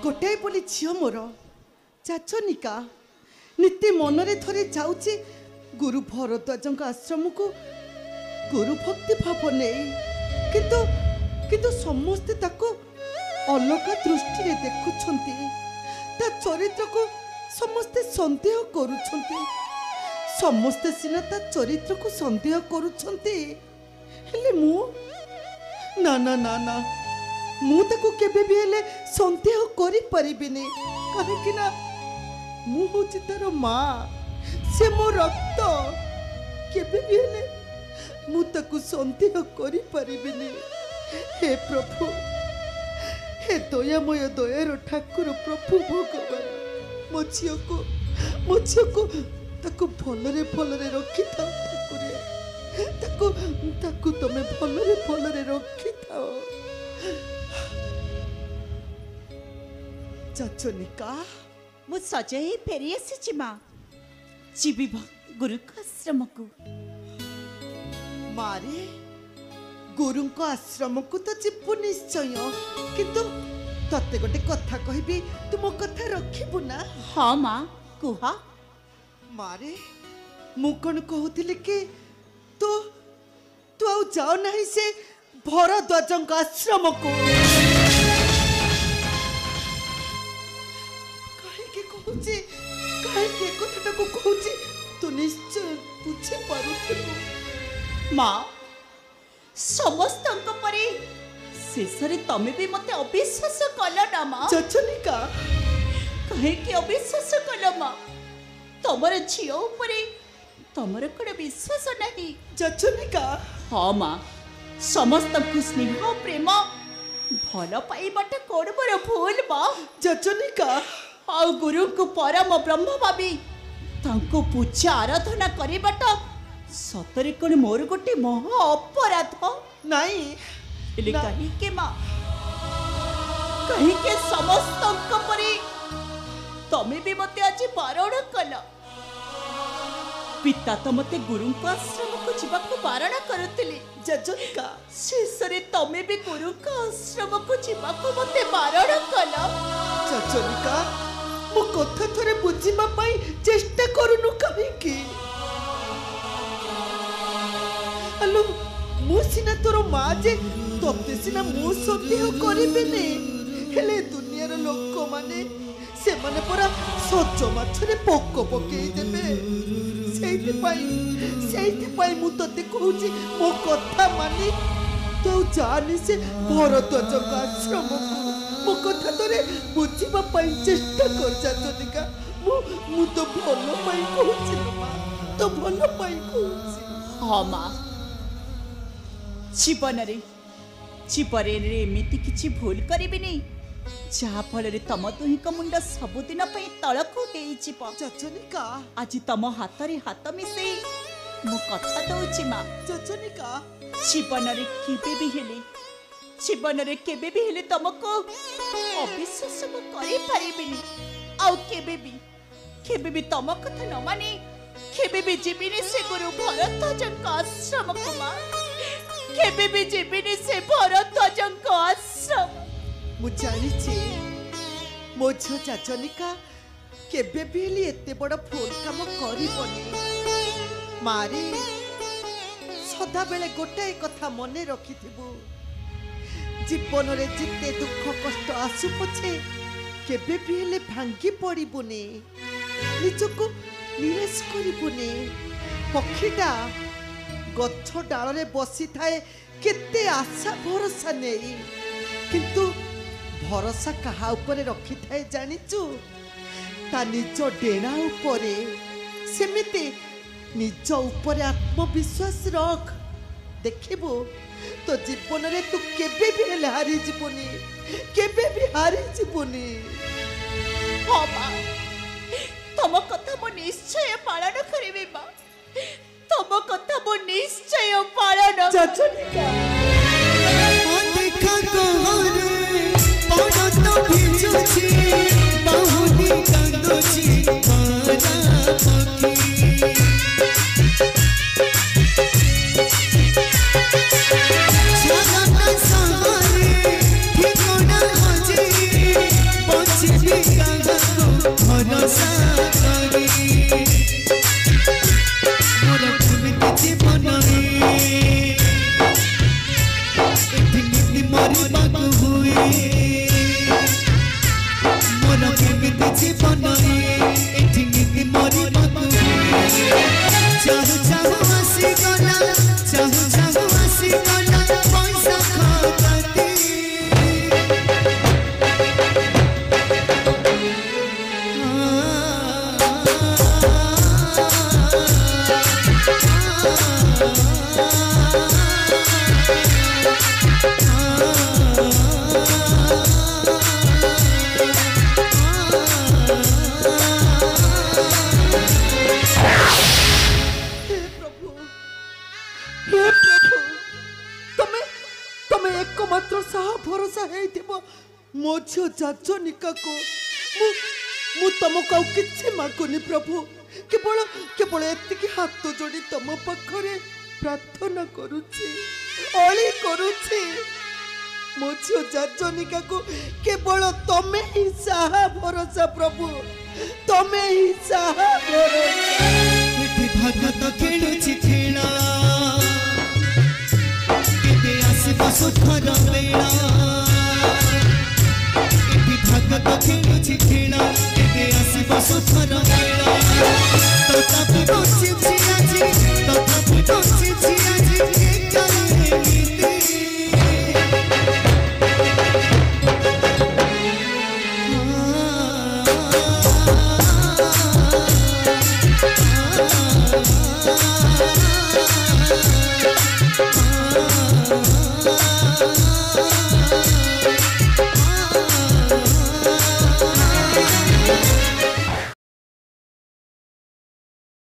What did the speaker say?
गोटाए बोली झील मोर चाचनिका नीति मनरे थरे जाऊे गुरु भरद्वाज आश्रम को गुरु भक्ति भाव नहीं किंतु किंतु समस्ते ताको अलग दृष्टि रे देखुछंती ता चरित्र को समस्ते संदेह करुछंती समस्ते सिना ता चरित्र को संदेह करुछंती हेले मु ना ना ना ना मु ताको केबे भी हेले संदेह करि परिबिनी काहे ना मु होची तार माँ से मो रक्त केबे भी हेले मु ताको संदेह करि परिबिनी हे प्रभु हे दयामय दयार ठाकुर प्रभु भगवान मो झील को ताको भलरे भलरे रखी था ठाकुर ताको तमे भलरे रखी था चाचनिका मु सजई फेरी आसी माँ जीवी गुरु आश्रम को मारे गुरु आश्रम को तो जीवु निश्चय किंतु तते गोटे कथा कहबी तू मो कथा रखिबु ना हाँ माँ कुह मारे मु कौन कहूली कि तू तू आउ जाओ नहीं से भरद्वाज आश्रम को कहीं कथा को कहूची तू निश्चय बुझी पारुथिबु माँ समस्त परे शेषरे तमे भी मते अविश्वास कल ना माँ चाचनिका कहीं अविश्वास कल माँ तमर झील उपरे तमर कौन विश्वास नहीं चाचनिका हाँ माँ समस्त स्नेह प्रेम भल पाइबाटा कौन मोर भूल माँ चाचनिका आ गुरु को परम ब्रह्म भावी तांको पूजा आराधना करिबाटा सतरे कौन मोर गोटे महा अपराध नहीं हेले कहीं के माँ कहीं के समस्त परे तमे भी मते आज बारण कल पिता तो मते गुरु आश्रम को जीवाक बारण करुतिले चाचनिका शेषरे तमे भी गुरु आश्रम को जीवाक मते बारण कल चाचनिका मो कथा थरे बुझिबा पई चेष्टा करूनु कहीं हेलो मु सिना तोर माँ जे तोते सिना मु सत्य करिबेने हेले दुनियार लोक माने से माने परा सज माछरे पोक पकेई देबे सेइति पाई मु तते कहूची मो कथा मानी तो जानी से भरद्वाज आश्रम को मो कथा तोरे बुझिबा पई चेष्टा कर चाचनिका मु तो भल पाई कहूची माँ तो भल पाई कहूची हाँ माँ जीवन एमती किसी भूल करिबिनी जहा फल तम दुही मुंड सबुदिन तलकू चाचनिका आज तम हाथ रे हाथ मिसे मु कथा दउची माँ चाचनिका जीवन रे केबे भी हेले तुमको अविश्वास मु करि परिबिनी आउ केबे भी तम कथा न माने केबे भी जीविनी से गुरु भरद्वाज आश्रम को माँ केबे भी जीविनी से भरद्वाज आश्रम मु जानी मो झील चाचनिका केबे भी हेली एते बड़ भूल काम करिबनी मारे सदा बेले गोटाए कथा मने रखिथिबु जीवन रे जिते दुख कष्ट आसु पछे केबे भी हेले भांगी पड़िबुनी निजको निराश करिबुनी पक्षीटा गछ डाल रे बसी थाए केते आशा भरोसा नहीं किंतु भरोसा कहा उपरे रखी थाए जानिचु ता निज डेणा उपरे सेमिति निज उपरे आत्मविश्वास रख देखिबु तो जीवन रे तू केबे भी हेले हारी जीवनी केबे भी हारी जीवनी हाँ माँ तम कथा मु निश्चय पालन करिबी माँ तम कथा मु निश्चय पालन चाचनिका देखा कहरे पड़ तो भिजुची बहुनी कांदोची पारा पकी जाना सारे ठिकाना हजे झील जाचनिका को मु तुमको आउ किछि मागुनी प्रभु केवल केवल एतिकी हाथ जोड़ी तुम पाखरे प्रार्थना करुछि अली करुछि मो झील जाचनिका को केवल तमे ही साहा भरोसा प्रभु तमे ही साहा भरोसा एठी भगत खेलुछि खेला केबे आसीबो सुखर बेला